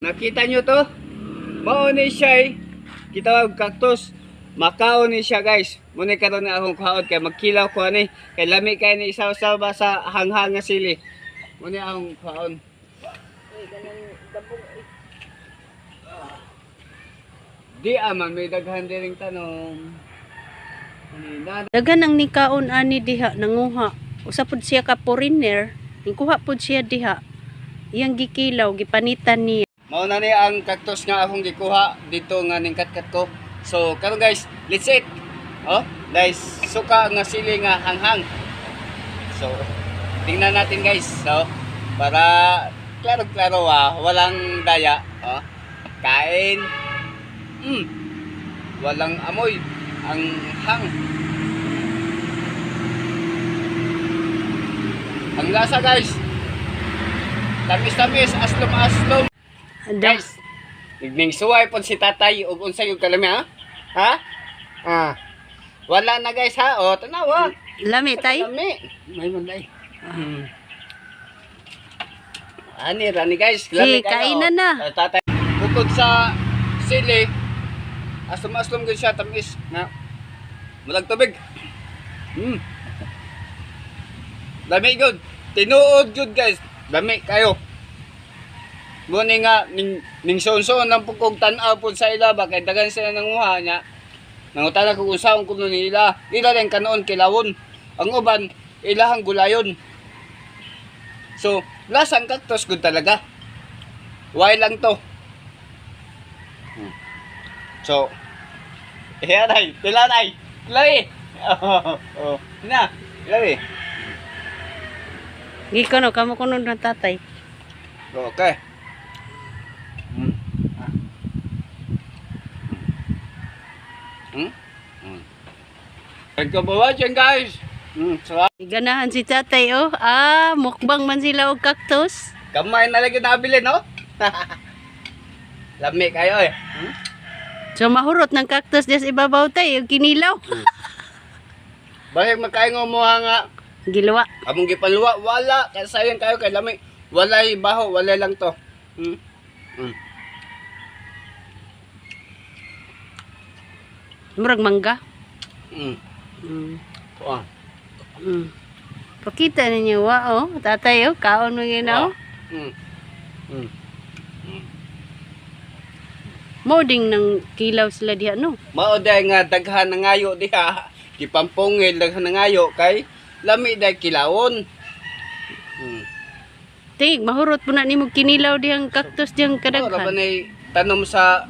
Nakita nyo to? Mauni siya kita cactus. Makao ni siya guys. Muna karon na akong kaon kay magkilaw ko ani. Kay lami kay ni isaw-saw ba sa hanghang nga sili. Muna akong kaon. Di aman may daghan diring tanong. Dagan ang nikaon ani diha nanguha. Usa pud siya ka foreigner, nikuha pud siya diha. Iyang gikilaw gipanitan niya. Mao na ni ang cactus nga akong gikuha dito nga ning katkat ko. So karon guys, let's eat. Oh, guys, suka nga sili nga hanghang. So tingnan natin guys. So para klaro-klaro walang daya, oh. Kain. Walang amoy ang hang. Ang lasa guys. Tamis-tamis, aslom-aslom. Guys, nagning suway po si tatay ug unsa yung kalami ha? Ha? Wala na guys ha. O, tanawa. Lami tay. Lami. May manday. Rani guys. Lami Si, kainan na. Tatay. Bukod sa sili, aslom-aslom gyud siya tamis na. Mulag tubig. Lami gyud. Tinuod gyud guys. Lami kayo. Muni nga ning sonson nang pugkog tan-aw pud sa ila ba kay dagan sila nanguha nya. Nangutana ko kung saon kuno nila. Ila rin kanoon kilawon. Ang uban ilahang gulayon. So, lasang cactus good talaga. Why lang to. So, nay, pila nay. Lawi. Oh. Na, lawi. Gikono kamo kuno ng tatay. Okay. Thank you for watching guys. Sarap. Ganahan si tatay oh. Mukbang man sila og cactus. Kamay na lagi nabili no? Lami kayo eh. So mahurot ng cactus des ibabaw tay og kinilaw. Bahig makaingon mo nga Giluwa. among gipaluwa wala kay sayang kayo kay lami. Walay baho, walay lang to. Murag mangga. Oh. Pakita ninyo wa tatay kaon mo ginaw. Moding ng kilaw sila diha no. Mao day nga daghan na ngayo diha. Gipampungil daghan na ngayo kay lami day kilawon. Tig mahurot po na nimo kinilaw dihang cactus dihang Ora kadaghan. ba nay tanom sa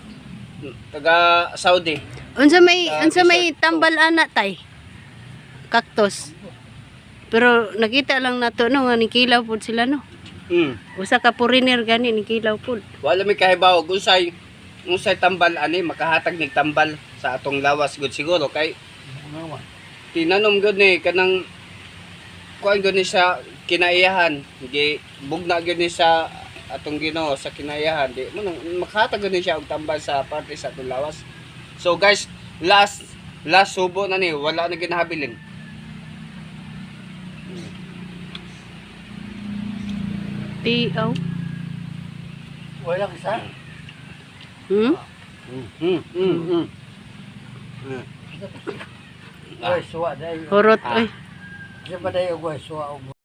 taga Saudi. Unsa may tambal ana tay? Cactus. Pero nakita lang nato no nga nikilaw pud sila no. Usa ka foreigner gani nikilaw pud. Wala mi kahibaw unsay tambal ani makahatag nig tambal sa atong lawas gud siguro kay tinanom gud ni kanang kuan gud ni sa kinaiyahan gi bugna gud ni sa atong Ginoo sa kinaiyahan di mo makahatag gud ni siya og tambal sa parte sa atong lawas. So guys, last subo na ni wala na ginahabilin. Tiaw. Wala isa. Hurot oy. Siya ba tayo suwa